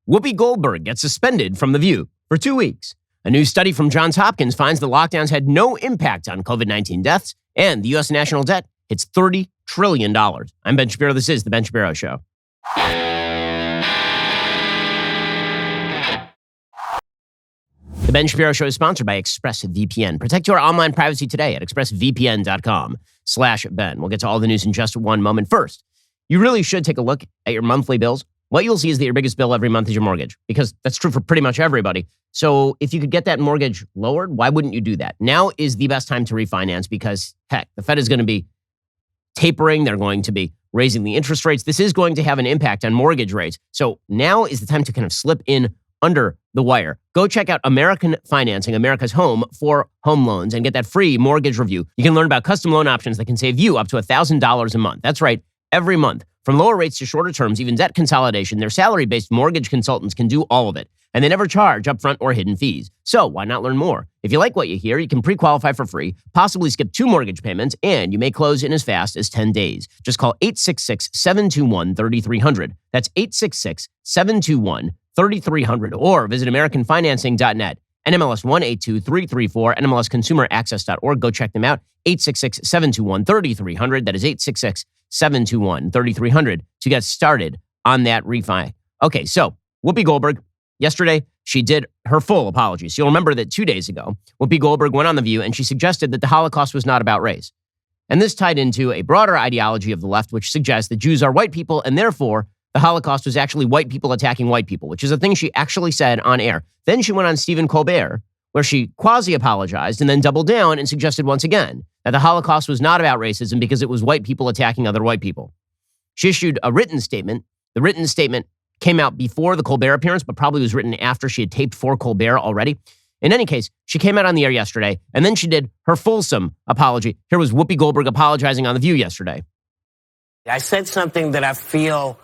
Whoopi Goldberg gets suspended from The View for 2 weeks. A new study from Johns Hopkins finds the lockdowns had no impact on COVID-19 deaths, and the U.S. national debt hits $30 trillion. I'm Ben Shapiro. This is The Ben Shapiro Show. The Ben Shapiro Show is sponsored by ExpressVPN. Protect your online privacy today at expressvpn.com/Ben. We'll get to all the news in just one moment. First, you really should take a look at your monthly bills. What you'll see is that your biggest bill every month is your mortgage, because that's true for pretty much everybody. So if you could get that mortgage lowered, why wouldn't you do that? Now is the best time to refinance because, heck, the Fed is going to be tapering. They're going to be raising the interest rates. This is going to have an impact on mortgage rates. So now is the time to kind of slip in under the wire. Go check out American Financing, America's home for home loans, and get that free mortgage review. You can learn about custom loan options that can save you up to $1,000 a month. That's right, every month. From lower rates to shorter terms, even debt consolidation, their salary-based mortgage consultants can do all of it. And they never charge upfront or hidden fees. So why not learn more? If you like what you hear, you can pre-qualify for free, possibly skip 2 mortgage payments, and you may close in as fast as 10 days. Just call 866-721-3300. That's 866-721-3300. Or visit AmericanFinancing.net. NMLS 182334, NMLSConsumerAccess.org. Go check them out. 866-721-3300. That is 866-721-3300 to get started on that refi. Okay, so Whoopi Goldberg, yesterday, she did her full apology. So you'll remember that 2 days ago, Whoopi Goldberg went on The View and she suggested that the Holocaust was not about race. And this tied into a broader ideology of the left, which suggests that Jews are white people and therefore the Holocaust was actually white people attacking white people, which is a thing she actually said on air. Then she went on Stephen Colbert, where she quasi-apologized and then doubled down and suggested once again that the Holocaust was not about racism because it was white people attacking other white people. She issued a written statement. The written statement came out before the Colbert appearance, but probably was written after she had taped for Colbert already. In any case, she came out on the air yesterday, and then she did her fulsome apology. Here was Whoopi Goldberg apologizing on The View yesterday. I said something that I feel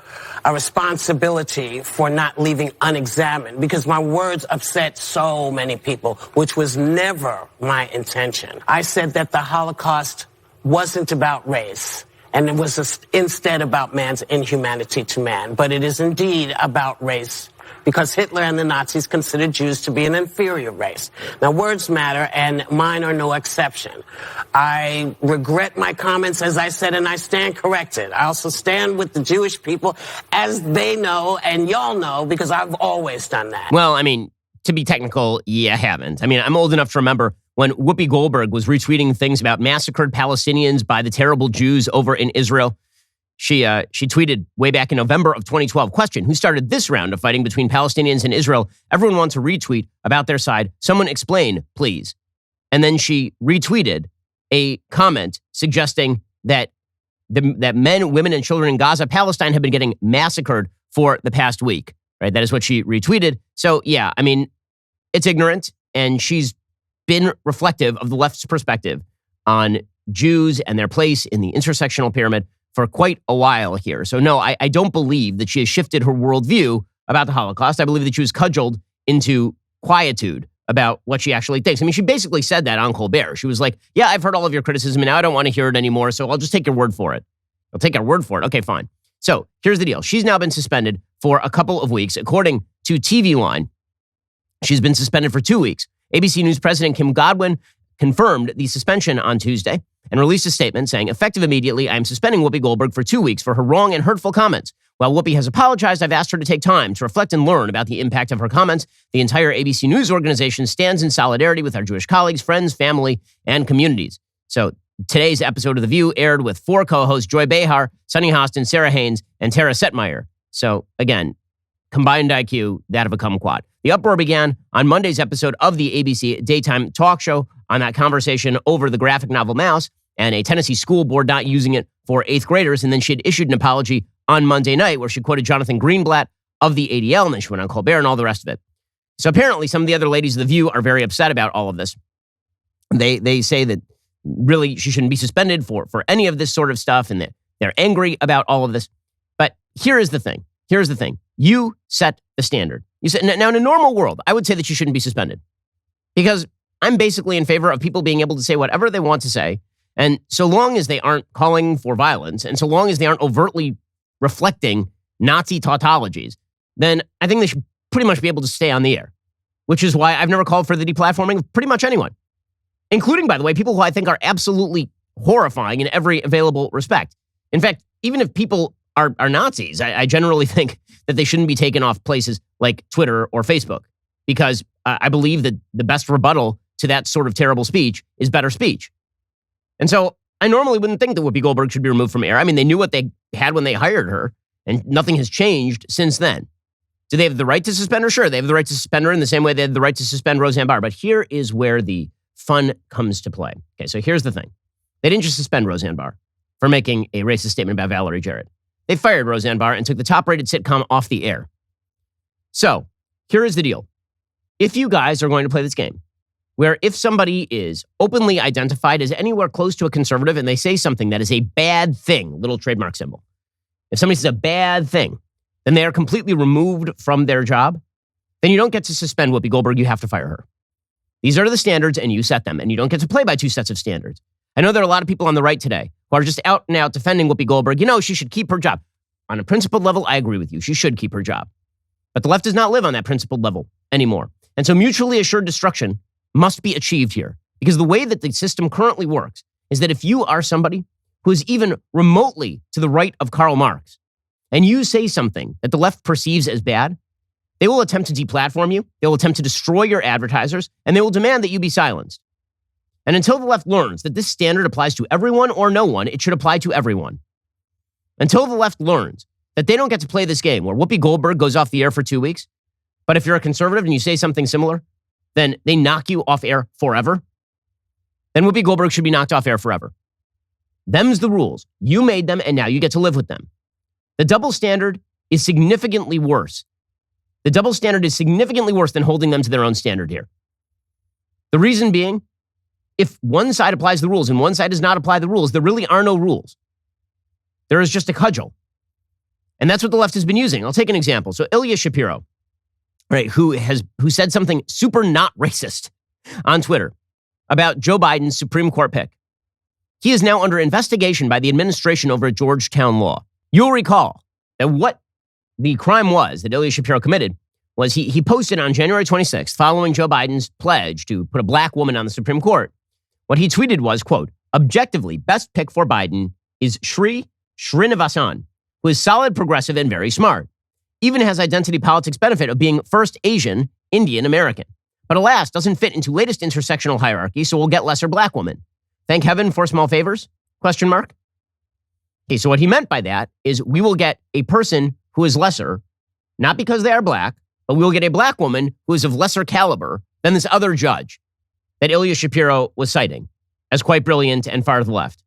a responsibility for not leaving unexamined because my words upset so many people, which was never my intention. I said that the Holocaust wasn't about race, and it was instead about man's inhumanity to man. But it is indeed about race because Hitler and the Nazis considered Jews to be an inferior race. Now, words matter, and mine are no exception. I regret my comments, as I said, and I stand corrected. I also stand with the Jewish people, as they know, and y'all know, because I've always done that. Well, I mean, to be technical, you haven't. I mean, I'm old enough to remember when Whoopi Goldberg was retweeting things about massacred Palestinians by the terrible Jews over in Israel. She tweeted way back in November of 2012, question, who started this round of fighting between Palestinians and Israel? Everyone wants to retweet about their side. Someone explain, please. And then she retweeted a comment suggesting that that men, women, and children in Gaza, Palestine, have been getting massacred for the past week. Right? That is what she retweeted. So, yeah, I mean, it's ignorant, and she's been reflective of the left's perspective on Jews and their place in the intersectional pyramid for quite a while here. So no, I don't believe that she has shifted her worldview about the Holocaust. I believe that she was cudgeled into quietude about what she actually thinks. I mean, she basically said that on Colbert. She was like, yeah, I've heard all of your criticism and now I don't want to hear it anymore, so I'll just take your word for it. I'll take your word for it. Okay, fine. So here's the deal. She's now been suspended for a couple of weeks. According to TV Line, she's been suspended for 2 weeks. ABC News President Kim Godwin confirmed the suspension on Tuesday and released a statement saying, effective immediately, I am suspending Whoopi Goldberg for 2 weeks for her wrong and hurtful comments. While Whoopi has apologized, I've asked her to take time to reflect and learn about the impact of her comments. The entire ABC News organization stands in solidarity with our Jewish colleagues, friends, family, and communities. So today's episode of The View aired with 4 co-hosts, Joy Behar, Sunny Hostin, Sarah Haynes, and Tara Setmeyer. So again, combined IQ, that of a kumquat. The uproar began on Monday's episode of the ABC daytime talk show on that conversation over the graphic novel Mouse and a Tennessee school board not using it for 8th graders. And then she had issued an apology on Monday night where she quoted Jonathan Greenblatt of the ADL, and then she went on Colbert and all the rest of it. So apparently some of the other ladies of The View are very upset about all of this. They say that really she shouldn't be suspended for any of this sort of stuff and that they're angry about all of this. But here is the thing. Here's the thing. You set the standard. You said, now in a normal world, I would say that you shouldn't be suspended because I'm basically in favor of people being able to say whatever they want to say. And so long as they aren't calling for violence and so long as they aren't overtly reflecting Nazi tautologies, then I think they should pretty much be able to stay on the air, which is why I've never called for the deplatforming of pretty much anyone, including, by the way, people who I think are absolutely horrifying in every available respect. In fact, even if people are Nazis, I generally think that they shouldn't be taken off places like Twitter or Facebook, because I believe that the best rebuttal to that sort of terrible speech is better speech. And so I normally wouldn't think that Whoopi Goldberg should be removed from air. I mean, they knew what they had when they hired her, and nothing has changed since then. Do they have the right to suspend her? Sure, they have the right to suspend her in the same way they had the right to suspend Roseanne Barr. But here is where the fun comes to play. Okay, so here's the thing. They didn't just suspend Roseanne Barr for making a racist statement about Valerie Jarrett. They fired Roseanne Barr and took the top-rated sitcom off the air. So here is the deal. If you guys are going to play this game, where if somebody is openly identified as anywhere close to a conservative and they say something that is a bad thing, little trademark symbol, if somebody says a bad thing, then they are completely removed from their job, then you don't get to suspend Whoopi Goldberg, you have to fire her. These are the standards and you set them, and you don't get to play by two sets of standards. I know there are a lot of people on the right today who are just out and out defending Whoopi Goldberg. You know, she should keep her job. On a principled level, I agree with you. She should keep her job. But the left does not live on that principled level anymore. And so mutually assured destruction must be achieved here. Because the way that the system currently works is that if you are somebody who is even remotely to the right of Karl Marx, and you say something that the left perceives as bad, they will attempt to deplatform you, they will attempt to destroy your advertisers, and they will demand that you be silenced. And until the left learns that this standard applies to everyone or no one, it should apply to everyone. Until the left learns that they don't get to play this game where Whoopi Goldberg goes off the air for 2 weeks, but if you're a conservative and you say something similar, then they knock you off air forever, then Whoopi Goldberg should be knocked off air forever. Them's the rules. You made them, and now you get to live with them. The double standard is significantly worse. The double standard is significantly worse than holding them to their own standard here. The reason being, if one side applies the rules and one side does not apply the rules, there really are no rules. There is just a cudgel. And that's what the left has been using. I'll take an example. So Ilya Shapiro, right, who said something super not racist on Twitter about Joe Biden's Supreme Court pick. He is now under investigation by the administration over at Georgetown Law. You'll recall that what the crime was that Ilya Shapiro committed was he posted on January 26th, following Joe Biden's pledge to put a black woman on the Supreme Court. What he tweeted was, quote, objectively, best pick for Biden is Sri Srinivasan, who is solid, progressive, and very smart. Even has identity politics benefit of being first Asian, Indian American. But alas, doesn't fit into latest intersectional hierarchy, so we'll get lesser black woman. Thank heaven for small favors? Question mark. Okay, so what he meant by that is we will get a person who is lesser, not because they are black, but we will get a black woman who is of lesser caliber than this other judge that Ilya Shapiro was citing as quite brilliant and far to the left.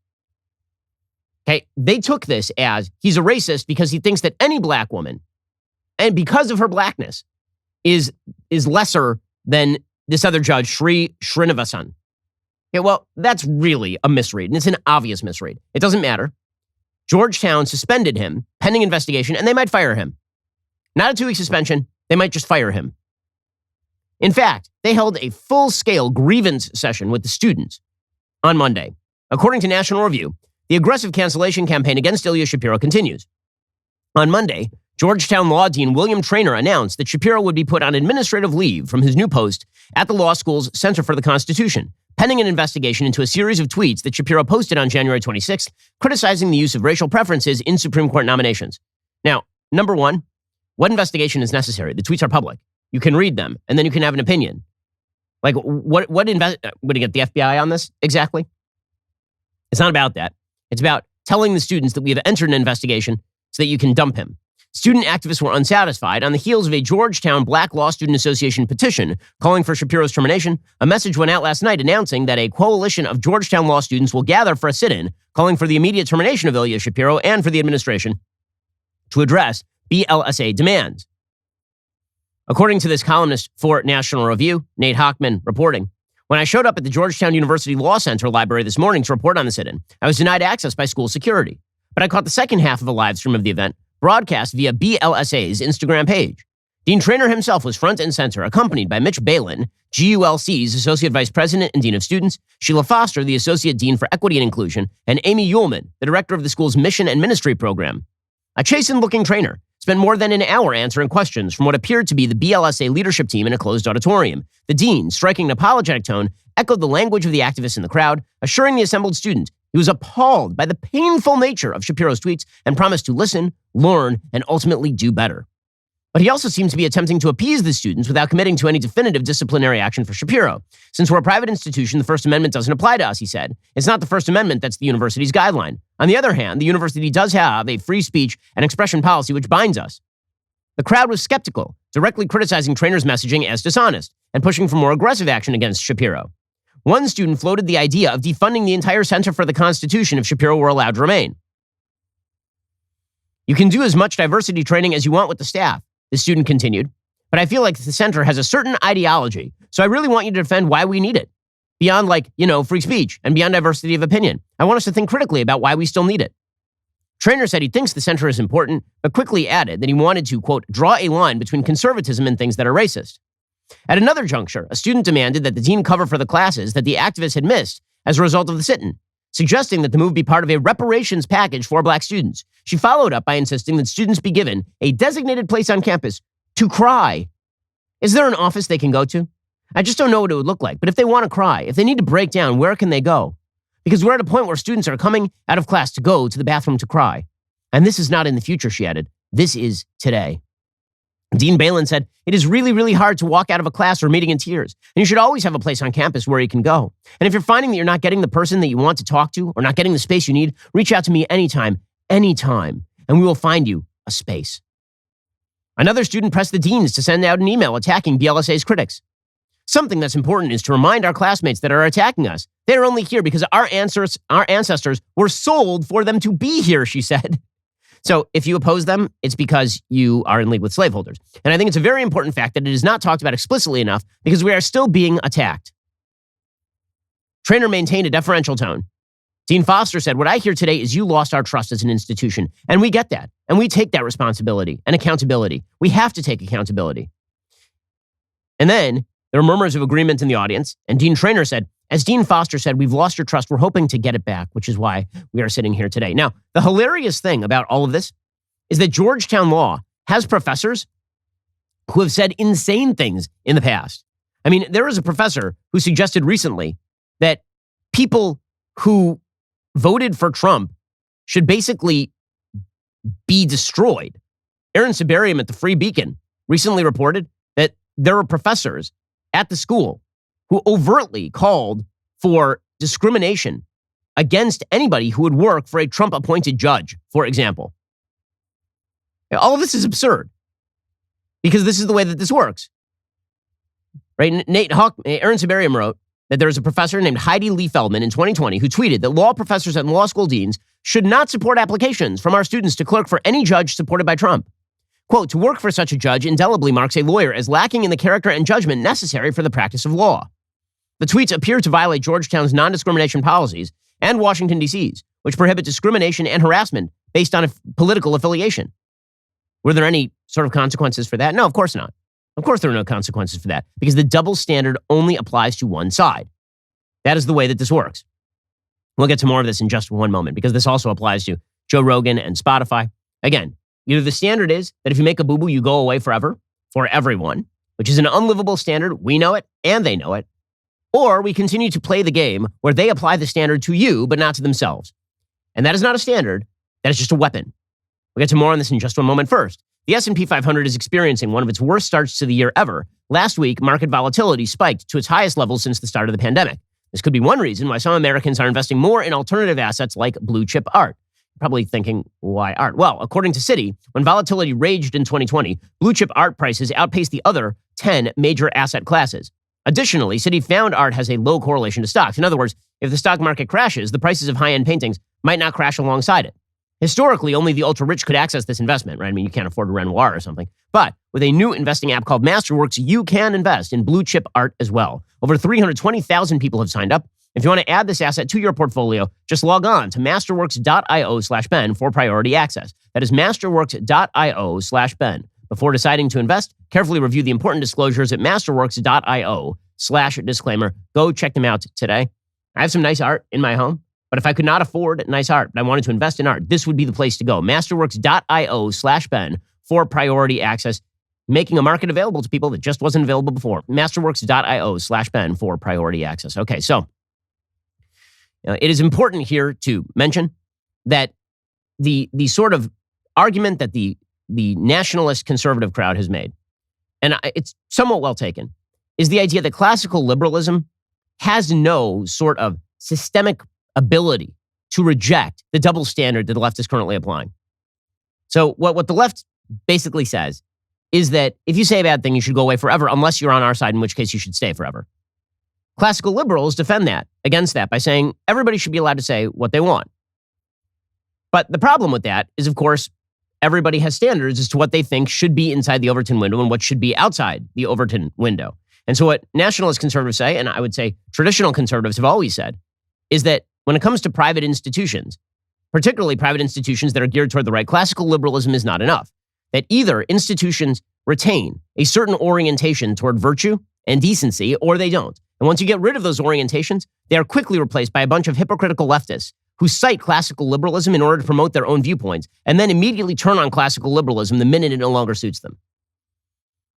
Okay, they took this as he's a racist because he thinks that any black woman, and because of her blackness, is lesser than this other judge, Sri Srinivasan. Okay, well, that's really a misread, and it's an obvious misread. It doesn't matter. Georgetown suspended him pending investigation, and they might fire him. Not a 2-week suspension. They might just fire him. In fact, they held a full-scale grievance session with the students on Monday. According to National Review, the aggressive cancellation campaign against Ilya Shapiro continues. On Monday, Georgetown Law Dean William Traynor announced that Shapiro would be put on administrative leave from his new post at the law school's Center for the Constitution, pending an investigation into a series of tweets that Shapiro posted on January 26th, criticizing the use of racial preferences in Supreme Court nominations. Now, number one, what investigation is necessary? The tweets are public. You can read them, and then you can have an opinion. Like, would you get the FBI on this exactly? It's not about that. It's about telling the students that we have entered an investigation so that you can dump him. Student activists were unsatisfied. On the heels of a Georgetown Black Law Student Association petition calling for Shapiro's termination, a message went out last night announcing that a coalition of Georgetown law students will gather for a sit-in, calling for the immediate termination of Ilya Shapiro and for the administration to address BLSA demands. According to this columnist for National Review, Nate Hochman, reporting, when I showed up at the Georgetown University Law Center library this morning to report on the sit-in, I was denied access by school security. But I caught the second half of a live stream of the event, broadcast via BLSA's Instagram page. Dean Traynor himself was front and center, accompanied by Mitch Balin, GULC's Associate Vice President and Dean of Students, Sheila Foster, the Associate Dean for Equity and Inclusion, and Amy Uhlman, the Director of the school's Mission and Ministry Program. A chastened-looking trainer spent more than an hour answering questions from what appeared to be the BLSA leadership team in a closed auditorium. The dean, striking an apologetic tone, echoed the language of the activists in the crowd, assuring the assembled student he was appalled by the painful nature of Shapiro's tweets and promised to listen, learn, and ultimately do better. But he also seems to be attempting to appease the students without committing to any definitive disciplinary action for Shapiro. Since we're a private institution, the First Amendment doesn't apply to us, he said. It's not the First Amendment that's the university's guideline. On the other hand, the university does have a free speech and expression policy which binds us. The crowd was skeptical, directly criticizing Trainor's messaging as dishonest and pushing for more aggressive action against Shapiro. One student floated the idea of defunding the entire Center for the Constitution if Shapiro were allowed to remain. You can do as much diversity training as you want with the staff, the student continued, but I feel like the center has a certain ideology, so I really want you to defend why we need it. Beyond free speech and beyond diversity of opinion. I want us to think critically about why we still need it. Trainor said he thinks the center is important, but quickly added that he wanted to, quote, draw a line between conservatism and things that are racist. At another juncture, a student demanded that the dean cover for the classes that the activists had missed as a result of the sit-in, suggesting that the move be part of a reparations package for Black students. She followed up by insisting that students be given a designated place on campus to cry. Is there an office they can go to? I just don't know what it would look like, but if they want to cry, if they need to break down, where can they go? Because we're at a point where students are coming out of class to go to the bathroom to cry. And this is not in the future, she added. This is today. Dean Balin said, it is really, really hard to walk out of a class or meeting in tears, and you should always have a place on campus where you can go. And if you're finding that you're not getting the person that you want to talk to or not getting the space you need, reach out to me anytime, and we will find you a space. Another student pressed the deans to send out an email attacking BLSA's critics. Something that's important is to remind our classmates that are attacking us. They're only here because our ancestors were sold for them to be here, she said. So if you oppose them, it's because you are in league with slaveholders. And I think it's a very important fact that it is not talked about explicitly enough because we are still being attacked. Trainor maintained a deferential tone. Dean Foster said, what I hear today is you lost our trust as an institution. And we get that. And we take that responsibility and accountability. We have to take accountability. And then there were murmurs of agreement in the audience. And Dean Trainor said, as Dean Foster said, we've lost your trust. We're hoping to get it back, which is why we are sitting here today. Now, the hilarious thing about all of this is that Georgetown Law has professors who have said insane things in the past. I mean, there is a professor who suggested recently that people who voted for Trump should basically be destroyed. Aaron Sibarium at the Free Beacon recently reported that there were professors at the school who overtly called for discrimination against anybody who would work for a Trump-appointed judge, for example. All of this is absurd because this is the way that this works. Right? Aaron Sibarium wrote that there was a professor named Heidi Lee Feldman in 2020 who tweeted that law professors and law school deans should not support applications from our students to clerk for any judge supported by Trump. Quote, to work for such a judge indelibly marks a lawyer as lacking in the character and judgment necessary for the practice of law. The tweets appear to violate Georgetown's non-discrimination policies and Washington, D.C.'s, which prohibit discrimination and harassment based on a political affiliation. Were there any sort of consequences for that? No, of course not. Of course there are no consequences for that because the double standard only applies to one side. That is the way that this works. We'll get to more of this in just one moment because this also applies to Joe Rogan and Spotify. Again, either the standard is that if you make a boo-boo, you go away forever for everyone, which is an unlivable standard. We know it and they know it. Or we continue to play the game where they apply the standard to you, but not to themselves. And that is not a standard. That is just a weapon. We'll get to more on this in just one moment. First, the S&P 500 is experiencing one of its worst starts to the year ever. Last week, market volatility spiked to its highest level since the start of the pandemic. This could be one reason why some Americans are investing more in alternative assets like blue chip art. You're probably thinking, why art? Well, according to Citi, when volatility raged in 2020, blue chip art prices outpaced the other 10 major asset classes. Additionally, Citi found art has a low correlation to stocks. In other words, if the stock market crashes, the prices of high-end paintings might not crash alongside it. Historically, only the ultra-rich could access this investment, right? I mean, you can't afford a Renoir or something. But with a new investing app called Masterworks, you can invest in blue chip art as well. Over 320,000 people have signed up. If you want to add this asset to your portfolio, just log on to masterworks.io/Ben for priority access. That is masterworks.io/Ben. Before deciding to invest, carefully review the important disclosures at masterworks.io/disclaimer. Go check them out today. I have some nice art in my home. But if I could not afford nice art, but I wanted to invest in art, this would be the place to go. Masterworks.io/Ben for priority access, making a market available to people that just wasn't available before. Masterworks.io/Ben for priority access. Okay, so it is important here to mention that the sort of argument that the nationalist conservative crowd has made, and it's somewhat well taken, is the idea that classical liberalism has no sort of systemic ability to reject the double standard that the left is currently applying. So what the left basically says is that if you say a bad thing, you should go away forever unless you're on our side, in which case you should stay forever. Classical liberals defend that, against that, by saying everybody should be allowed to say what they want. But the problem with that is, of course, everybody has standards as to what they think should be inside the Overton window and what should be outside the Overton window. And so what nationalist conservatives say, and I would say traditional conservatives have always said, is that when it comes to private institutions, particularly private institutions that are geared toward the right, classical liberalism is not enough. That either institutions retain a certain orientation toward virtue and decency, or they don't. And once you get rid of those orientations, they are quickly replaced by a bunch of hypocritical leftists who cite classical liberalism in order to promote their own viewpoints, and then immediately turn on classical liberalism the minute it no longer suits them.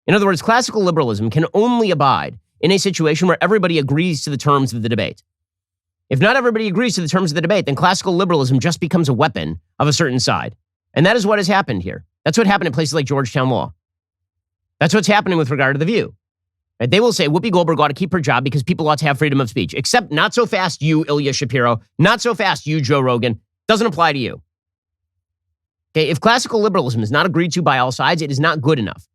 In other words, classical liberalism can only abide in a situation where everybody agrees to the terms of the debate. If not everybody agrees to the terms of the debate, then classical liberalism just becomes a weapon of a certain side. And that is what has happened here. That's what happened in places like Georgetown Law. That's what's happening with regard to The View. Right? They will say Whoopi Goldberg ought to keep her job because people ought to have freedom of speech. Except not so fast, you, Ilya Shapiro. Not so fast, you, Joe Rogan. Doesn't apply to you. Okay, if classical liberalism is not agreed to by all sides, it is not good enough.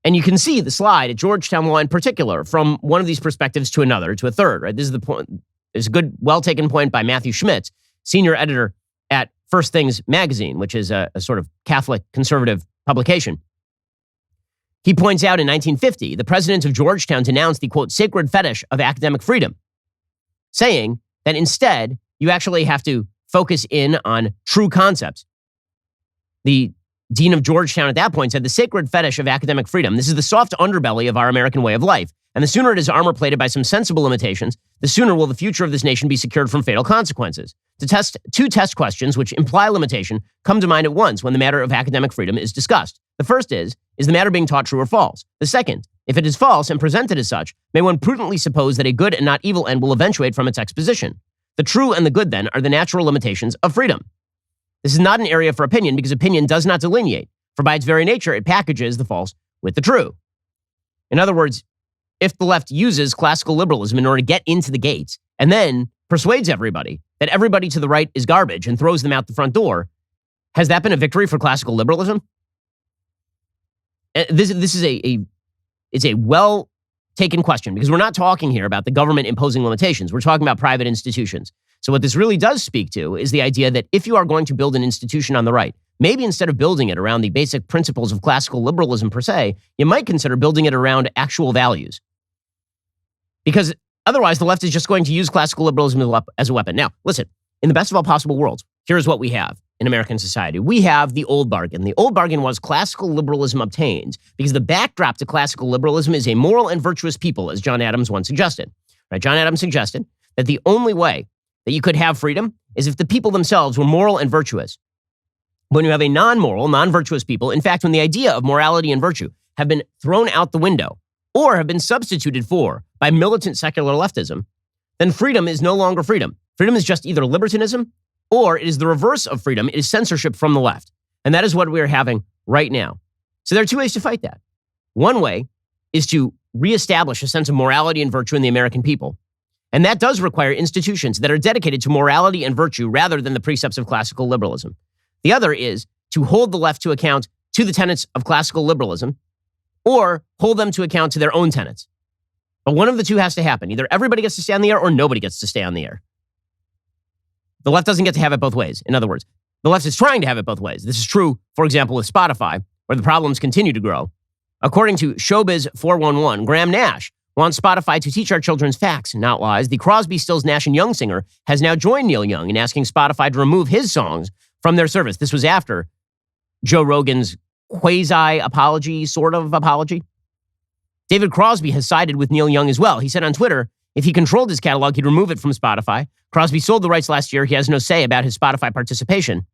And you can see the slide at Georgetown Law in particular from one of these perspectives to another, to a third, right? This is the point. It's a good, well-taken point by Matthew Schmitz, senior editor at First Things Magazine, which is a sort of Catholic conservative publication. He points out in 1950, the president of Georgetown denounced the, quote, sacred fetish of academic freedom, saying that instead, you actually have to focus in on true concepts. The dean of Georgetown at that point said the sacred fetish of academic freedom, this is the soft underbelly of our American way of life. And the sooner it is armor-plated by some sensible limitations, the sooner will the future of this nation be secured from fatal consequences. Two test questions which imply limitation come to mind at once when the matter of academic freedom is discussed. The first is the matter being taught true or false? The second, if it is false and presented as such, may one prudently suppose that a good and not evil end will eventuate from its exposition? The true and the good, then, are the natural limitations of freedom. This is not an area for opinion because opinion does not delineate, for by its very nature, it packages the false with the true. In other words, if the left uses classical liberalism in order to get into the gates and then persuades everybody that everybody to the right is garbage and throws them out the front door, has that been a victory for classical liberalism? This is a well-taken question because we're not talking here about the government imposing limitations. We're talking about private institutions. So what this really does speak to is the idea that if you are going to build an institution on the right, maybe instead of building it around the basic principles of classical liberalism per se, you might consider building it around actual values. Because otherwise, the left is just going to use classical liberalism as a weapon. Now, listen, in the best of all possible worlds, here's what we have in American society. We have the old bargain. The old bargain was classical liberalism obtained because the backdrop to classical liberalism is a moral and virtuous people, as John Adams once suggested. Right? John Adams suggested that the only way that you could have freedom is if the people themselves were moral and virtuous. When you have a non-moral, non-virtuous people, in fact, when the idea of morality and virtue have been thrown out the window or have been substituted for by militant secular leftism, then freedom is no longer freedom. Freedom is just either libertinism or it is the reverse of freedom. It is censorship from the left. And that is what we are having right now. So there are two ways to fight that. One way is to reestablish a sense of morality and virtue in the American people. And that does require institutions that are dedicated to morality and virtue rather than the precepts of classical liberalism. The other is to hold the left to account to the tenets of classical liberalism or hold them to account to their own tenets. But one of the two has to happen. Either everybody gets to stay on the air or nobody gets to stay on the air. The left doesn't get to have it both ways. In other words, the left is trying to have it both ways. This is true, for example, with Spotify, where the problems continue to grow. According to Showbiz 411, Graham Nash wants Spotify to teach our children facts, not lies. The Crosby, Stills, Nash & Young singer has now joined Neil Young in asking Spotify to remove his songs from their service. This was after Joe Rogan's quasi-apology, sort of apology. David Crosby has sided with Neil Young as well. He said on Twitter, If he controlled his catalog, he'd remove it from Spotify. Crosby sold the rights last year. He has no say about his Spotify participation.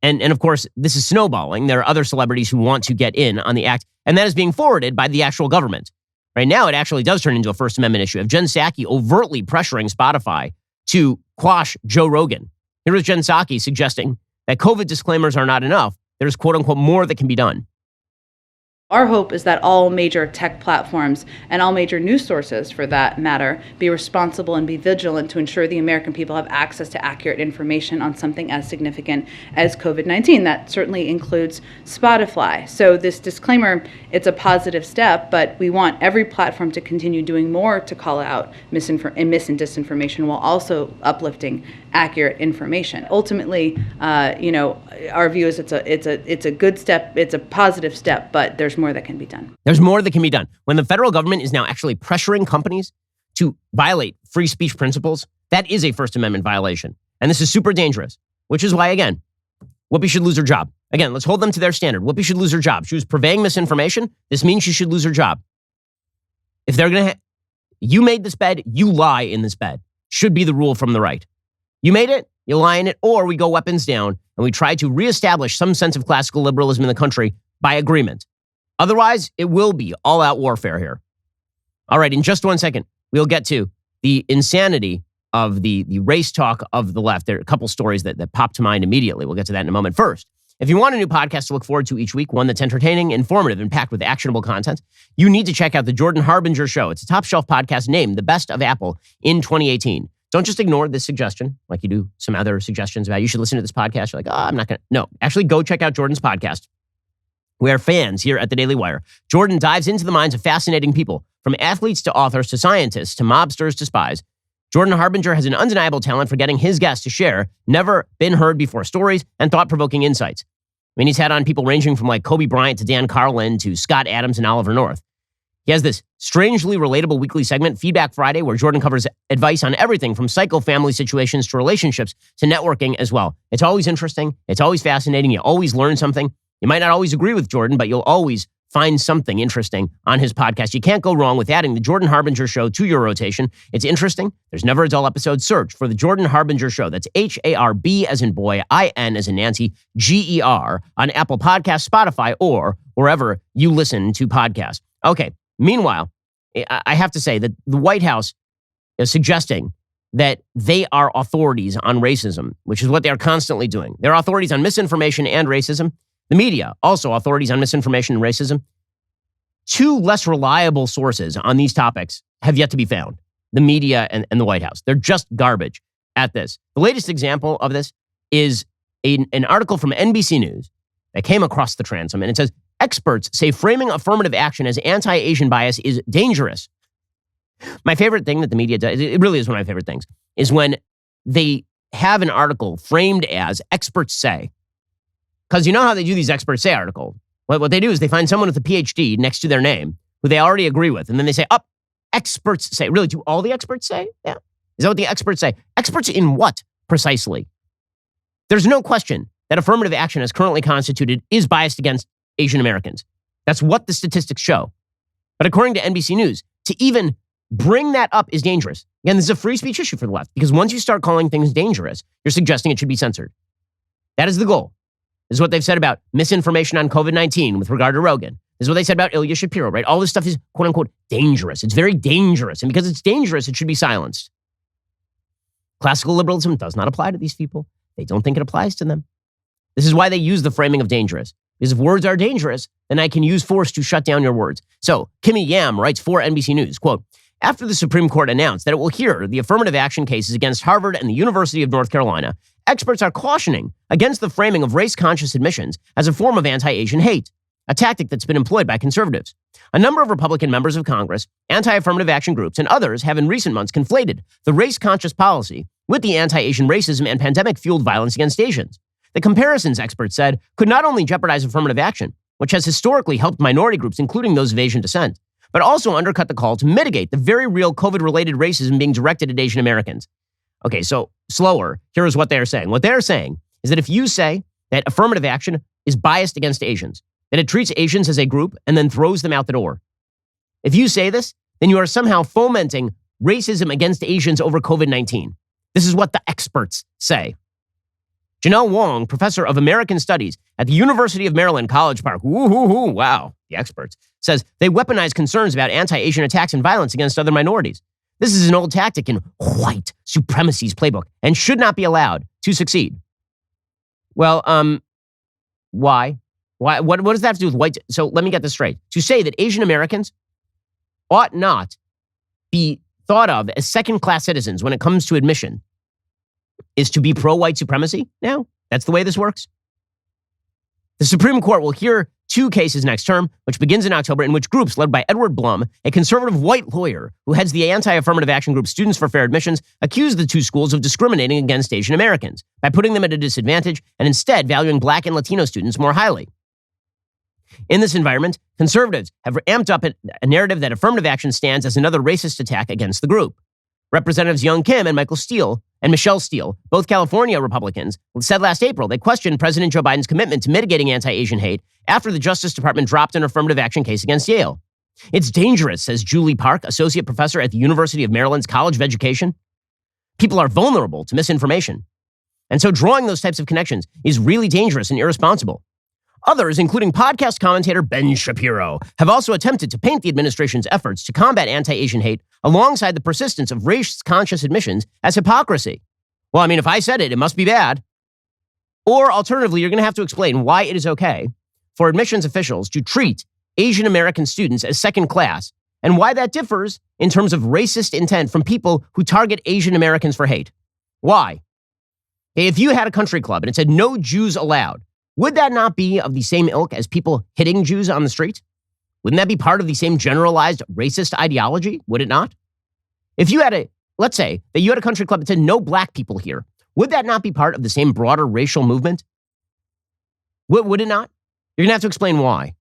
And of course, this is snowballing. There are other celebrities who want to get in on the act, and that is being forwarded by the actual government. Right now, it actually does turn into a First Amendment issue. If Jen Psaki overtly pressuring Spotify to quash Joe Rogan. Here is Jen Psaki suggesting that COVID disclaimers are not enough. There's quote unquote more that can be done. Our hope is that all major tech platforms and all major news sources, for that matter, be responsible and be vigilant to ensure the American people have access to accurate information on something as significant as COVID-19. That certainly includes Spotify. So this disclaimer, it's a positive step, but we want every platform to continue doing more to call out mis and disinformation while also uplifting accurate information. Ultimately, our view is it's a good step, it's a positive step, but there's more that can be done. There's more that can be done. When the federal government is now actually pressuring companies to violate free speech principles, that is a First Amendment violation. And this is super dangerous, which is why, again, Whoopi should lose her job. Again, let's hold them to their standard. Whoopi should lose her job. She was purveying misinformation. This means she should lose her job. If they're going to, you made this bed, you lie in this bed, should be the rule from the right. You made it, you lie in it, or we go weapons down and we try to reestablish some sense of classical liberalism in the country by agreement. Otherwise, it will be all-out warfare here. All right, in just 1 second, we'll get to the insanity of the race talk of the left. There are a couple stories that pop to mind immediately. We'll get to that in a moment. First, if you want a new podcast to look forward to each week, one that's entertaining, informative, and packed with actionable content, you need to check out The Jordan Harbinger Show. It's a top-shelf podcast named the best of Apple in 2018. Don't just ignore this suggestion like you do some other suggestions about you should listen to this podcast. You're like, I'm not going to. No, actually go check out Jordan's podcast. We are fans here at the Daily Wire. Jordan dives into the minds of fascinating people, from athletes to authors to scientists to mobsters to spies. Jordan Harbinger has an undeniable talent for getting his guests to share never been heard before stories and thought-provoking insights. I mean, he's had on people ranging from like Kobe Bryant to Dan Carlin to Scott Adams and Oliver North. He has this strangely relatable weekly segment, Feedback Friday, where Jordan covers advice on everything from psycho-family situations to relationships to networking as well. It's always interesting. It's always fascinating. You always learn something. You might not always agree with Jordan, but you'll always find something interesting on his podcast. You can't go wrong with adding the Jordan Harbinger Show to your rotation. It's interesting. There's never a dull episode. Search for the Jordan Harbinger Show. That's HARB as in boy, IN as in Nancy, GER on Apple Podcasts, Spotify, or wherever you listen to podcasts. Okay. Meanwhile, I have to say that the White House is suggesting that they are authorities on racism, which is what they are constantly doing. They're authorities on misinformation and racism. The media, also authorities on misinformation and racism. Two less reliable sources on these topics have yet to be found. The media and the White House. They're just garbage at this. The latest example of this is an article from NBC News that came across the transom, and it says, experts say framing affirmative action as anti-Asian bias is dangerous. My favorite thing that the media does, it really is one of my favorite things, is when they have an article framed as experts say. Because you know how they do these experts say articles. What they do is they find someone with a PhD next to their name who they already agree with. And then they say, experts say. Really, do all the experts say? Yeah. Is that what the experts say? Experts in what, precisely? There's no question that affirmative action as currently constituted is biased against Asian Americans. That's what the statistics show. But according to NBC News, to even bring that up is dangerous. Again, this is a free speech issue for the left, because once you start calling things dangerous, you're suggesting it should be censored. That is the goal. This is what they've said about misinformation on COVID-19 with regard to Rogan. This is what they said about Ilya Shapiro, right? All this stuff is quote unquote dangerous. It's very dangerous. And because it's dangerous, it should be silenced. Classical liberalism does not apply to these people. They don't think it applies to them. This is why they use the framing of dangerous. Because if words are dangerous, then I can use force to shut down your words. So Kimmy Yam writes for NBC News, quote, after the Supreme Court announced that it will hear the affirmative action cases against Harvard and the University of North Carolina, experts are cautioning against the framing of race-conscious admissions as a form of anti-Asian hate, a tactic that's been employed by conservatives. A number of Republican members of Congress, anti-affirmative action groups, and others have in recent months conflated the race-conscious policy with the anti-Asian racism and pandemic-fueled violence against Asians. The comparisons, experts said, could not only jeopardize affirmative action, which has historically helped minority groups, including those of Asian descent, but also undercut the call to mitigate the very real COVID-related racism being directed at Asian Americans. Okay, so slower. Here is what they're saying. What they're saying is that if you say that affirmative action is biased against Asians, that it treats Asians as a group and then throws them out the door. If you say this, then you are somehow fomenting racism against Asians over COVID-19. This is what the experts say. Janelle Wong, professor of American Studies at the University of Maryland, College Park, wow, the experts, says they weaponize concerns about anti-Asian attacks and violence against other minorities. This is an old tactic in white supremacy's playbook and should not be allowed to succeed. Well, why? What does that have to do with white? So let me get this straight. To say that Asian Americans ought not be thought of as second-class citizens when it comes to admission is to be pro-white supremacy now? That's the way this works? The Supreme Court will hear 2 cases next term, which begins in October, in which groups led by Edward Blum, a conservative white lawyer who heads the anti-affirmative action group Students for Fair Admissions, accused the 2 schools of discriminating against Asian Americans by putting them at a disadvantage and instead valuing Black and Latino students more highly. In this environment, conservatives have amped up a narrative that affirmative action stands as another racist attack against the group. Representatives Young Kim and Michelle Steele, both California Republicans, said last April they questioned President Joe Biden's commitment to mitigating anti-Asian hate after the Justice Department dropped an affirmative action case against Yale. It's dangerous, says Julie Park, associate professor at the University of Maryland's College of Education. People are vulnerable to misinformation. And so drawing those types of connections is really dangerous and irresponsible. Others, including podcast commentator Ben Shapiro, have also attempted to paint the administration's efforts to combat anti-Asian hate alongside the persistence of race-conscious admissions as hypocrisy. Well, I mean, if I said it, it must be bad. Or alternatively, you're going to have to explain why it is okay for admissions officials to treat Asian American students as second class and why that differs in terms of racist intent from people who target Asian Americans for hate. Why? If you had a country club and it said no Jews allowed, would that not be of the same ilk as people hitting Jews on the street? Wouldn't that be part of the same generalized racist ideology? Would it not? If you had let's say that you had a country club that said no Black people here, would that not be part of the same broader racial movement? Would it not? You're going to have to explain why.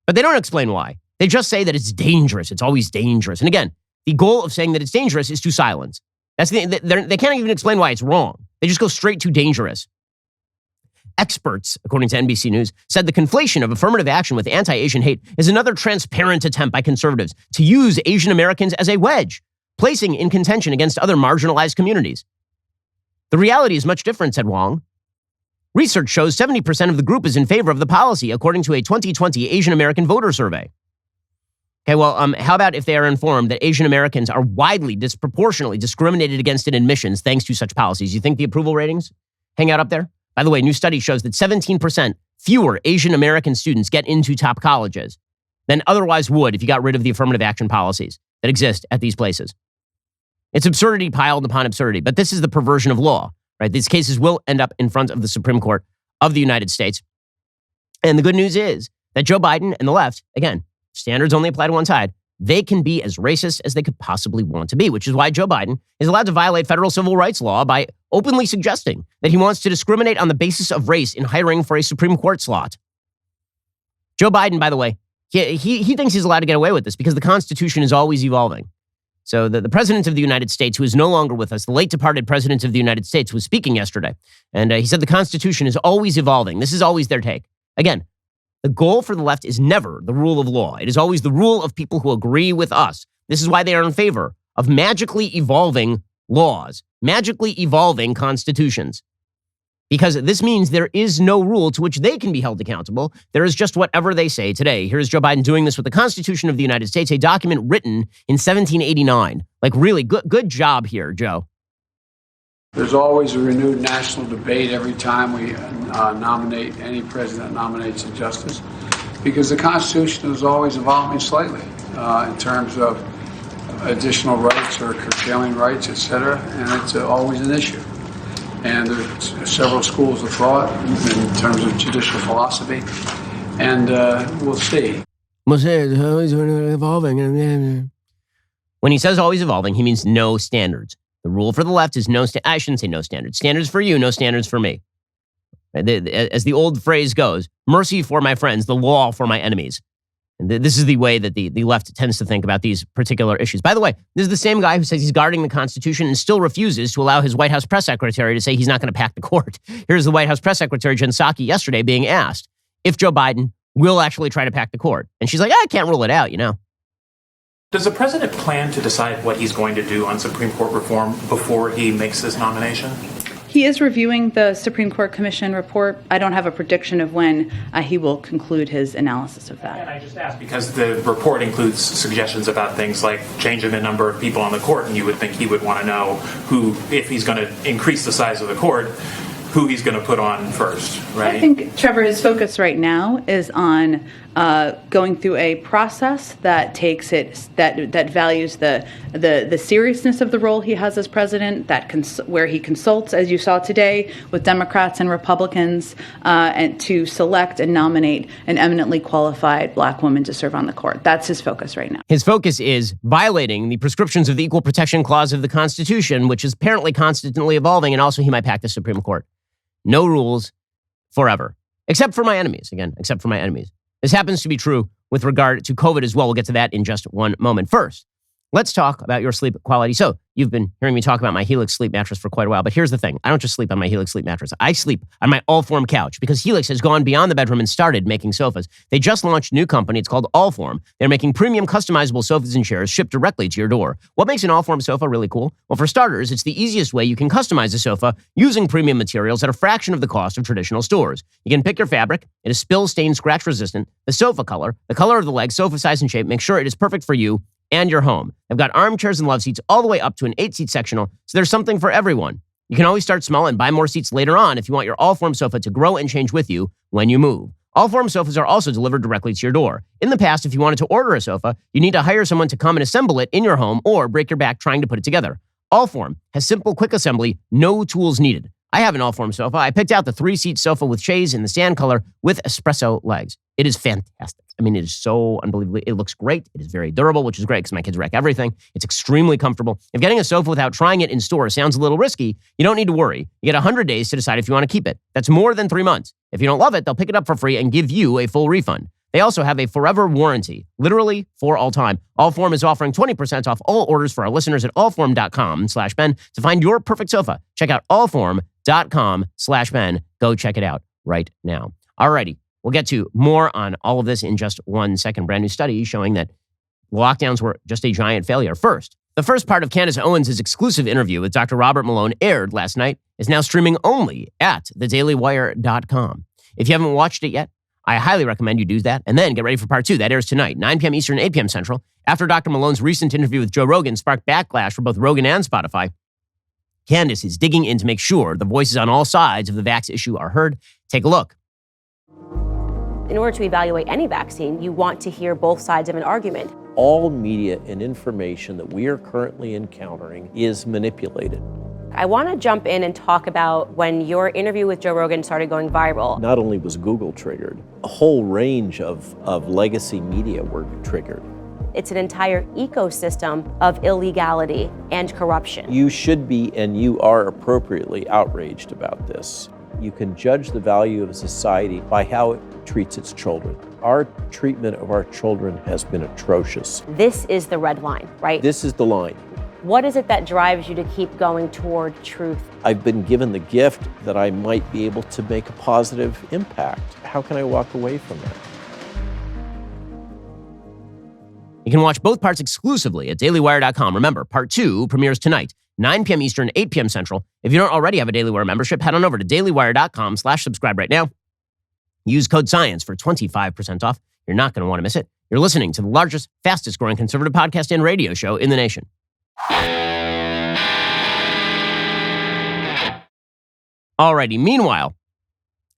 But they don't explain why. They just say that it's dangerous. It's always dangerous. And again, the goal of saying that it's dangerous is to silence. They can't even explain why it's wrong. They just go straight to dangerous. Experts, according to NBC News, said the conflation of affirmative action with anti-Asian hate is another transparent attempt by conservatives to use Asian Americans as a wedge, placing in contention against other marginalized communities. The reality is much different, said Wong. Research shows 70% of the group is in favor of the policy, according to a 2020 Asian American voter survey. Okay, well, how about if they are informed that Asian Americans are widely, disproportionately discriminated against in admissions thanks to such policies? You think the approval ratings hang out up there? By the way, new study shows that 17% fewer Asian American students get into top colleges than otherwise would if you got rid of the affirmative action policies that exist at these places. It's absurdity piled upon absurdity, but this is the perversion of law, right? These cases will end up in front of the Supreme Court of the United States. And the good news is that Joe Biden and the left, again, standards only apply to one side, they can be as racist as they could possibly want to be, which is why Joe Biden is allowed to violate federal civil rights law by openly suggesting that he wants to discriminate on the basis of race in hiring for a Supreme Court slot. Joe Biden, by the way, he thinks he's allowed to get away with this because the Constitution is always evolving. So the President of the United States, who is no longer with us, the late departed President of the United States, was speaking yesterday. And he said the Constitution is always evolving. This is always their take. Again, the goal for the left is never the rule of law. It is always the rule of people who agree with us. This is why they are in favor of magically evolving laws, magically evolving constitutions. Because this means there is no rule to which they can be held accountable. There is just whatever they say today. Here's Joe Biden doing this with the Constitution of the United States, a document written in 1789. Like, really, good job here, Joe. There's always a renewed national debate every time we nominate any president nominates a justice, because the Constitution is always evolving slightly in terms of additional rights or curtailing rights, et cetera, and it's always an issue. And there's several schools of thought in terms of judicial philosophy, and we'll see. We'll see. It's always evolving. When he says always evolving, he means no standards. The rule for the left is I shouldn't say no standards. Standards for you, no standards for me. As the old phrase goes, mercy for my friends, the law for my enemies. And this is the way that the left tends to think about these particular issues. By the way, this is the same guy who says he's guarding the Constitution and still refuses to allow his White House press secretary to say he's not going to pack the court. Here's the White House press secretary, Jen Psaki, yesterday being asked if Joe Biden will actually try to pack the court. And she's like, I can't rule it out, Does the president plan to decide what he's going to do on Supreme Court reform before he makes his nomination? He is reviewing the Supreme Court Commission report. I don't have a prediction of when he will conclude his analysis of that. And I just asked because the report includes suggestions about things like changing the number of people on the court, and you would think he would want to know who, if he's going to increase the size of the court, who he's going to put on first, right? I think, Trevor, his focus right now is on going through a process that takes that values the seriousness of the role he has as president, where he consults, as you saw today, with Democrats and Republicans, and to select and nominate an eminently qualified black woman to serve on the court. That's his focus right now. His focus is violating the prescriptions of the Equal Protection Clause of the Constitution, which is apparently constantly evolving, and also he might pack the Supreme Court. No rules forever, except for my enemies. Again, except for my enemies. This happens to be true with regard to COVID as well. We'll get to that in just one moment. First, let's talk about your sleep quality. So you've been hearing me talk about my Helix sleep mattress for quite a while, but here's the thing. I don't just sleep on my Helix sleep mattress. I sleep on my Allform couch because Helix has gone beyond the bedroom and started making sofas. They just launched a new company. It's called Allform. They're making premium customizable sofas and chairs shipped directly to your door. What makes an Allform sofa really cool? Well, for starters, it's the easiest way you can customize a sofa using premium materials at a fraction of the cost of traditional stores. You can pick your fabric. It is spill, stain, scratch resistant. The sofa color, the color of the legs, sofa size and shape. Make sure it is perfect for you and your home. They've got armchairs and love seats all the way up to an 8-seat sectional, so there's something for everyone. You can always start small and buy more seats later on if you want your Allform sofa to grow and change with you when you move. Allform sofas are also delivered directly to your door. In the past, if you wanted to order a sofa, you need to hire someone to come and assemble it in your home or break your back trying to put it together. Allform has simple, quick assembly, no tools needed. I have an Allform sofa. I picked out the 3-seat sofa with chaise in the sand color with espresso legs. It is fantastic. I mean, it is so unbelievably, it looks great. It is very durable, which is great because my kids wreck everything. It's extremely comfortable. If getting a sofa without trying it in store sounds a little risky, you don't need to worry. You get 100 days to decide if you want to keep it. That's more than 3 months. If you don't love it, they'll pick it up for free and give you a full refund. They also have a forever warranty, literally for all time. Allform is offering 20% off all orders for our listeners at allform.com/Ben to find your perfect sofa. Check out allform.com/Ben. Go check it out right now. Alrighty, we'll get to more on all of this in just 1 second. Brand new study showing that lockdowns were just a giant failure. First, the first part of Candace Owens' exclusive interview with Dr. Robert Malone aired last night is now streaming only at thedailywire.com. If you haven't watched it yet, I highly recommend you do that, and then get ready for part 2. That airs tonight, 9 p.m. Eastern, 8 p.m. Central. After Dr. Malone's recent interview with Joe Rogan sparked backlash for both Rogan and Spotify, Candace is digging in to make sure the voices on all sides of the vax issue are heard. Take a look. In order to evaluate any vaccine, you want to hear both sides of an argument. All media and information that we are currently encountering is manipulated. I want to jump in and talk about when your interview with Joe Rogan started going viral. Not only was Google triggered, a whole range of legacy media were triggered. It's an entire ecosystem of illegality and corruption. You should be, and you are appropriately outraged about this. You can judge the value of a society by how it treats its children. Our treatment of our children has been atrocious. This is the red line, right? This is the line. What is it that drives you to keep going toward truth? I've been given the gift that I might be able to make a positive impact. How can I walk away from that? You can watch both parts exclusively at dailywire.com. Remember, part 2 premieres tonight, 9 p.m. Eastern, 8 p.m. Central. If you don't already have a Daily Wire membership, head on over to dailywire.com/subscribe right now. Use code SCIENCE for 25% off. You're not going to want to miss it. You're listening to the largest, fastest growing conservative podcast and radio show in the nation. Alrighty, meanwhile,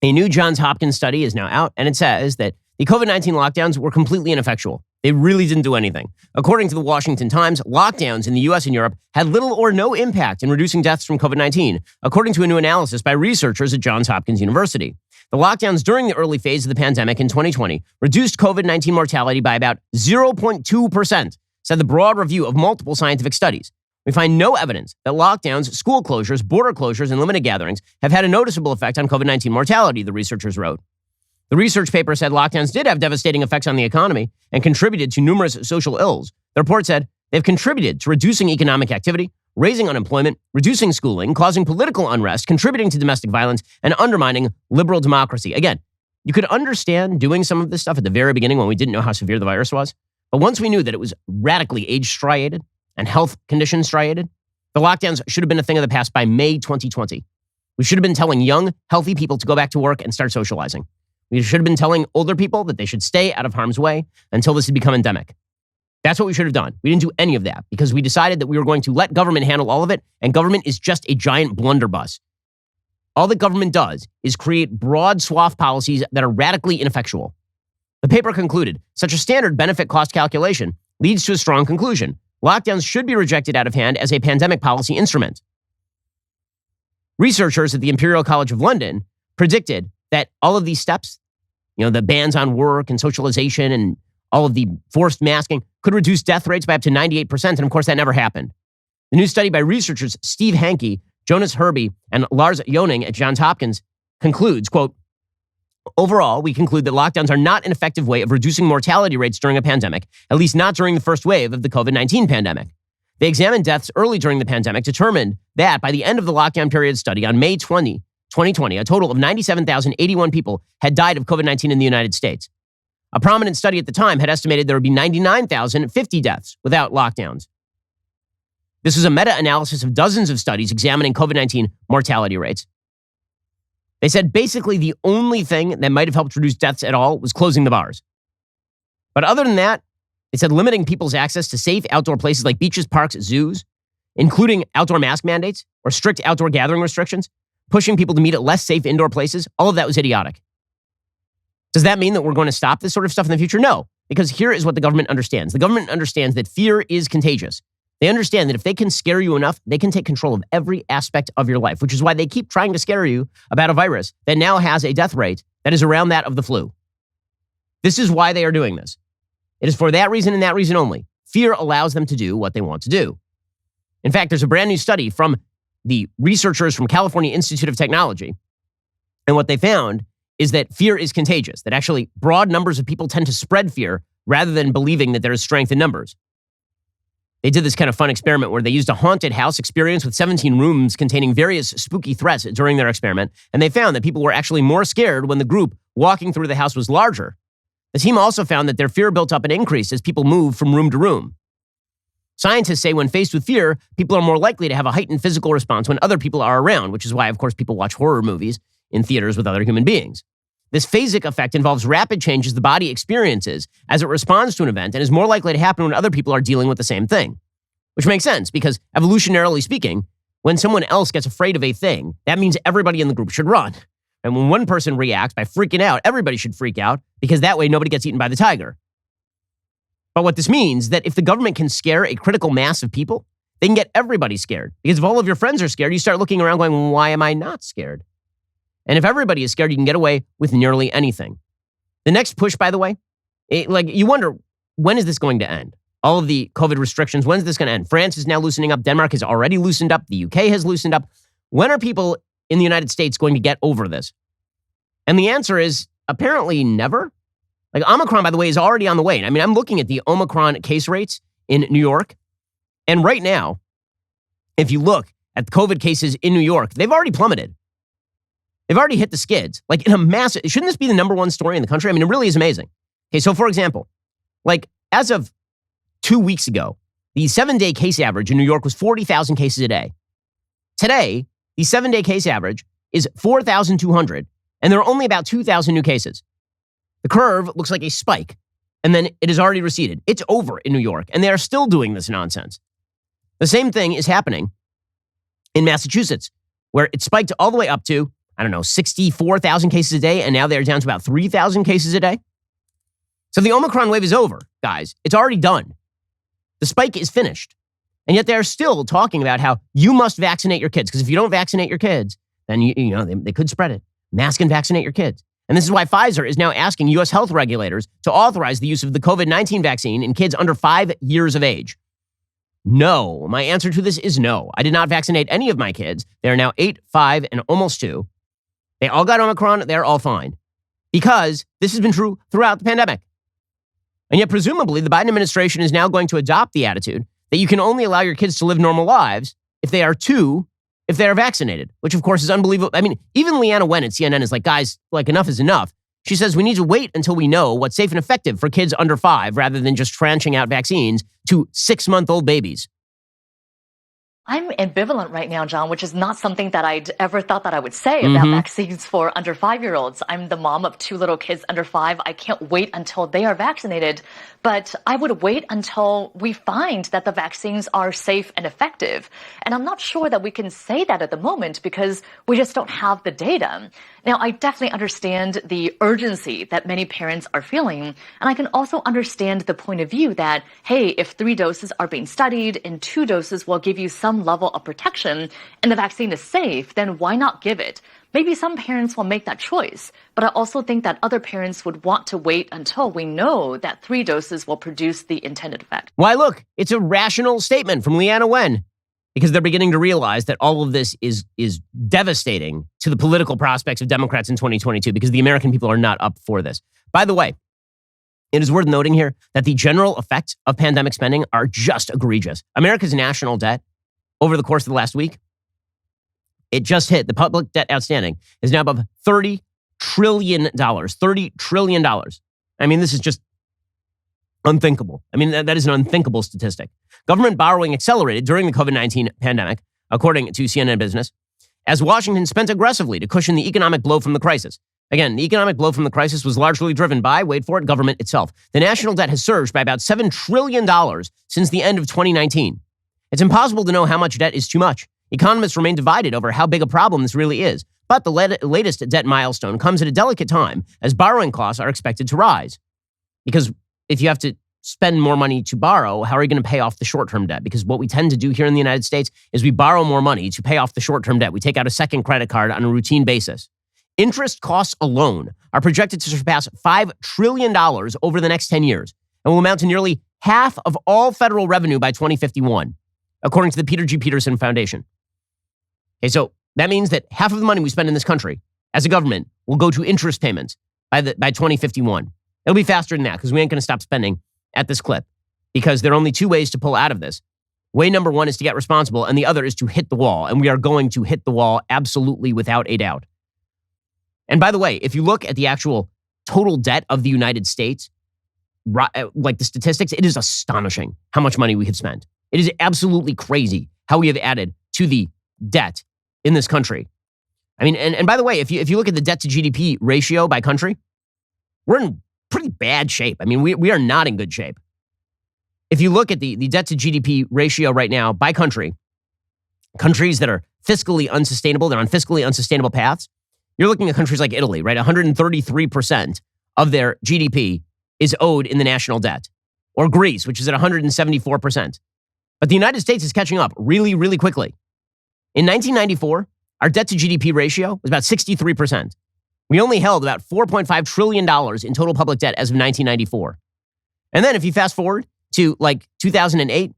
a new Johns Hopkins study is now out, and it says that the COVID-19 lockdowns were completely ineffectual. They really didn't do anything. According to the Washington Times, lockdowns in the U.S. and Europe had little or no impact in reducing deaths from COVID-19, according to a new analysis by researchers at Johns Hopkins University. The lockdowns during the early phase of the pandemic in 2020 reduced COVID-19 mortality by about 0.2%, said the broad review of multiple scientific studies. We find no evidence that lockdowns, school closures, border closures, and limited gatherings have had a noticeable effect on COVID-19 mortality, the researchers wrote. The research paper said lockdowns did have devastating effects on the economy and contributed to numerous social ills. The report said they've contributed to reducing economic activity, raising unemployment, reducing schooling, causing political unrest, contributing to domestic violence, and undermining liberal democracy. Again, you could understand doing some of this stuff at the very beginning when we didn't know how severe the virus was. But once we knew that it was radically age striated and health condition striated, the lockdowns should have been a thing of the past by May 2020. We should have been telling young, healthy people to go back to work and start socializing. We should have been telling older people that they should stay out of harm's way until this had become endemic. That's what we should have done. We didn't do any of that because we decided that we were going to let government handle all of it, and government is just a giant blunderbuss. All that government does is create broad swath policies that are radically ineffectual. The paper concluded, such a standard benefit cost calculation leads to a strong conclusion. Lockdowns should be rejected out of hand as a pandemic policy instrument. Researchers at the Imperial College of London predicted that all of these steps, the bans on work and socialization and all of the forced masking, could reduce death rates by up to 98%, and of course that never happened. The new study by researchers Steve Hankey, Jonas Herby, and Lars Joning at Johns Hopkins concludes, quote, overall, we conclude that lockdowns are not an effective way of reducing mortality rates during a pandemic, at least not during the first wave of the COVID-19 pandemic. They examined deaths early during the pandemic, determined that by the end of the lockdown period study on May 20, 2020, a total of 97,081 people had died of COVID-19 in the United States. A prominent study at the time had estimated there would be 99,050 deaths without lockdowns. This was a meta-analysis of dozens of studies examining COVID-19 mortality rates. They said basically the only thing that might have helped reduce deaths at all was closing the bars. But other than that, they said limiting people's access to safe outdoor places like beaches, parks, zoos, including outdoor mask mandates or strict outdoor gathering restrictions, pushing people to meet at less safe indoor places, all of that was idiotic. Does that mean that we're going to stop this sort of stuff in the future? No, because here is what the government understands. The government understands that fear is contagious. They understand that if they can scare you enough, they can take control of every aspect of your life, which is why they keep trying to scare you about a virus that now has a death rate that is around that of the flu. This is why they are doing this. It is for that reason and that reason only. Fear allows them to do what they want to do. In fact, there's a brand new study from the researchers from California Institute of Technology. And what they found is that fear is contagious, that actually broad numbers of people tend to spread fear rather than believing that there is strength in numbers. They did this kind of fun experiment where they used a haunted house experience with 17 rooms containing various spooky threats during their experiment, and they found that people were actually more scared when the group walking through the house was larger. The team also found that their fear built up and increased as people moved from room to room. Scientists say when faced with fear, people are more likely to have a heightened physical response when other people are around, which is why, of course, people watch horror movies in theaters with other human beings. This phasic effect involves rapid changes the body experiences as it responds to an event and is more likely to happen when other people are dealing with the same thing. Which makes sense because, evolutionarily speaking, when someone else gets afraid of a thing, that means everybody in the group should run. And when one person reacts by freaking out, everybody should freak out because that way nobody gets eaten by the tiger. But what this means is that if the government can scare a critical mass of people, they can get everybody scared. Because if all of your friends are scared, you start looking around going, well, why am I not scared? And if everybody is scared, you can get away with nearly anything. The next push, by the way, you wonder, when is this going to end? All of the COVID restrictions, when is this going to end? France is now loosening up. Denmark has already loosened up. The UK has loosened up. When are people in the United States going to get over this? And the answer is apparently never. Omicron, by the way, is already on the way. I mean, I'm looking at the Omicron case rates in New York. And right now, if you look at COVID cases in New York, they've already plummeted. They've already hit the skids. In a massive, shouldn't this be the number one story in the country? I mean, it really is amazing. Okay, so for example, as of 2 weeks ago, the 7-day case average in New York was 40,000 cases a day. Today, the 7-day case average is 4,200, and there are only about 2,000 new cases. The curve looks like a spike, and then it has already receded. It's over in New York, and they are still doing this nonsense. The same thing is happening in Massachusetts, where it spiked all the way up to, 64,000 cases a day, and now they're down to about 3,000 cases a day. So the Omicron wave is over, guys. It's already done. The spike is finished. And yet they're still talking about how you must vaccinate your kids, because if you don't vaccinate your kids, then they could spread it. Mask and vaccinate your kids. And this is why Pfizer is now asking U.S. health regulators to authorize the use of the COVID-19 vaccine in kids under 5 years of age. No. My answer to this is no. I did not vaccinate any of my kids. They are now 8, 5, and almost 2. They all got Omicron. They're all fine. Because this has been true throughout the pandemic. And yet, presumably, the Biden administration is now going to adopt the attitude that you can only allow your kids to live normal lives if they are vaccinated, which, of course, is unbelievable. I mean, even Leanna Wen at CNN is like, guys, enough is enough. She says we need to wait until we know what's safe and effective for kids under 5 rather than just tranching out vaccines to 6-month-old babies. I'm ambivalent right now, John, which is not something that I'd ever thought that I would say about vaccines for under 5-year-olds. I'm the mom of 2 little kids under 5. I can't wait until they are vaccinated, but I would wait until we find that the vaccines are safe and effective. And I'm not sure that we can say that at the moment because we just don't have the data. Now, I definitely understand the urgency that many parents are feeling, and I can also understand the point of view that, hey, if 3 doses are being studied and 2 doses will give you some level of protection and the vaccine is safe, then why not give it? Maybe some parents will make that choice, but I also think that other parents would want to wait until we know that 3 doses will produce the intended effect. Why, look, it's a rational statement from Leanna Wen, because they're beginning to realize that all of this is devastating to the political prospects of Democrats in 2022 because the American people are not up for this. By the way, it is worth noting here that the general effects of pandemic spending are just egregious. America's national debt over the course of the last week, it just hit. The public debt outstanding is now above $30 trillion. $30 trillion. I mean, this is just unthinkable. I mean, that is an unthinkable statistic. Government borrowing accelerated during the COVID-19 pandemic, according to CNN Business, as Washington spent aggressively to cushion the economic blow from the crisis. Again, the economic blow from the crisis was largely driven by, wait for it, government itself. The national debt has surged by about $7 trillion since the end of 2019. It's impossible to know how much debt is too much. Economists remain divided over how big a problem this really is. But the latest debt milestone comes at a delicate time as borrowing costs are expected to rise. Because if you have to spend more money to borrow, how are you going to pay off the short-term debt? Because what we tend to do here in the United States is we borrow more money to pay off the short-term debt. We take out a second credit card on a routine basis. Interest costs alone are projected to surpass $5 trillion over the next 10 years and will amount to nearly half of all federal revenue by 2051, according to the Peter G. Peterson Foundation. Okay, so that means that half of the money we spend in this country as a government will go to interest payments by 2051. It'll be faster than that because we ain't going to stop spending at this clip because there are only 2 ways to pull out of this. Way number 1 is to get responsible, and the other is to hit the wall. And we are going to hit the wall absolutely without a doubt. And by the way, if you look at the actual total debt of the United States, like the statistics, it is astonishing how much money we have spent. It is absolutely crazy how we have added to the debt in this country. I mean, and by the way, if you look at the debt to GDP ratio by country, we're in pretty bad shape. I mean, we are not in good shape. If you look at the debt to GDP ratio right now by country, countries that are fiscally unsustainable, they're on fiscally unsustainable paths, you're looking at countries like Italy, right? 133% of their GDP is owed in the national debt. Or Greece, which is at 174%. But the United States is catching up really, really quickly. In 1994, our debt to GDP ratio was about 63%. We only held about $4.5 trillion in total public debt as of 1994. And then if you fast forward to like 2008,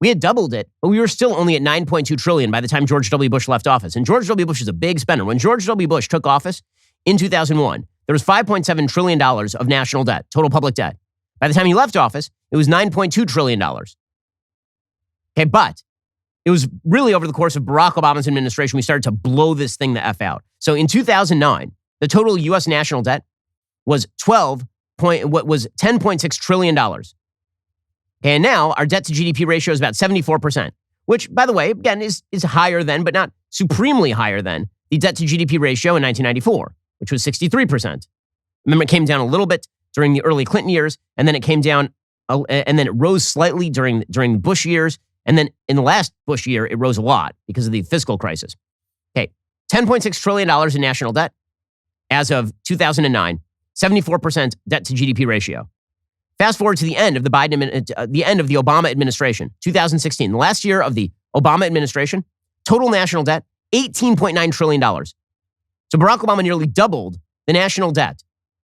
we had doubled it, but we were still only at $9.2 trillion by the time George W. Bush left office. And George W. Bush is a big spender. When George W. Bush took office in 2001, there was $5.7 trillion of national debt, total public debt. By the time he left office, it was $9.2 trillion. Okay, but it was really over the course of Barack Obama's administration, we started to blow this thing the F out. So in 2009, the total U.S. national debt was $10.6 trillion. And now our debt to GDP ratio is about 74%, which, by the way, again, is higher than, but not supremely higher than, the debt to GDP ratio in 1994, which was 63%. Remember, it came down a little bit during the early Clinton years, and then it came down, and then it rose slightly during the Bush years, and then in the last Bush year, it rose a lot because of the fiscal crisis. Okay, $10.6 trillion in national debt as of 2009, 74% debt to GDP ratio. Fast forward to the end of the Obama administration, 2016, the last year of the Obama administration, total national debt, $18.9 trillion. So Barack Obama nearly doubled the national debt.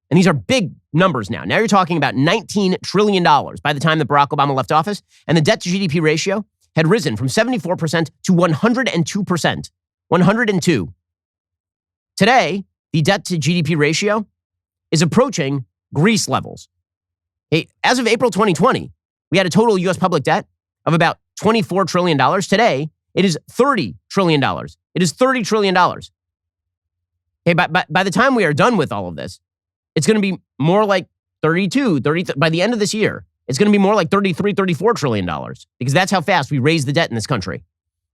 And these are big numbers now. Now you're talking about $19 trillion by the time that Barack Obama left office. And the debt to GDP ratio had risen from 74% to 102%. 102. Today, the debt to GDP ratio is approaching Greece levels. As of April 2020, we had a total U.S. public debt of about $24 trillion. Today, it is $30 trillion. It is $30 trillion. Okay, by the time we are done with all of this, It's going to be more like 30, by the end of this year, it's going to be more like $33, $34 trillion because that's how fast we raise the debt in this country.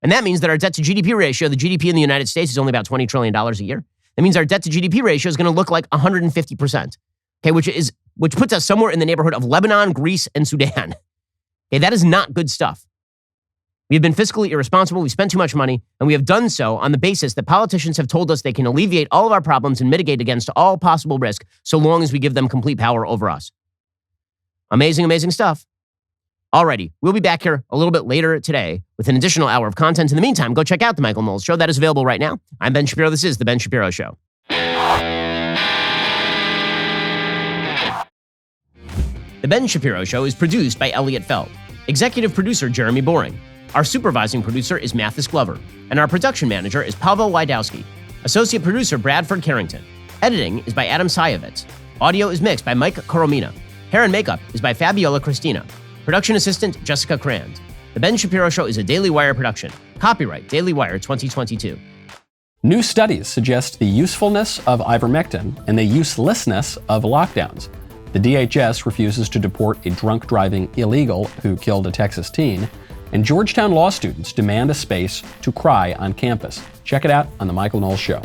And that means that our debt to GDP ratio, the GDP in the United States is only about $20 trillion a year. That means our debt to GDP ratio is going to look like 150%, okay, which puts us somewhere in the neighborhood of Lebanon, Greece, and Sudan. Okay, that is not good stuff. We have been fiscally irresponsible, we spent too much money, and we have done so on the basis that politicians have told us they can alleviate all of our problems and mitigate against all possible risk so long as we give them complete power over us. Amazing, amazing stuff. Alrighty, we'll be back here a little bit later today with an additional hour of content. In the meantime, go check out The Michael Knowles Show. That is available right now. I'm Ben Shapiro. This is The Ben Shapiro Show. The Ben Shapiro Show is produced by Elliot Feld. Executive producer Jeremy Boring. Our supervising producer is Mathis Glover. And our production manager is Pavel Wydowski. Associate producer Bradford Carrington. Editing is by Adam Sayevitz. Audio is mixed by Mike Coromina. Hair and makeup is by Fabiola Cristina. Production assistant Jessica Crand. The Ben Shapiro Show is a Daily Wire production. Copyright Daily Wire 2022. New studies suggest the usefulness of ivermectin and the uselessness of lockdowns. The DHS refuses to deport a drunk driving illegal who killed a Texas teen, and Georgetown law students demand a space to cry on campus. Check it out on The Michael Knowles Show.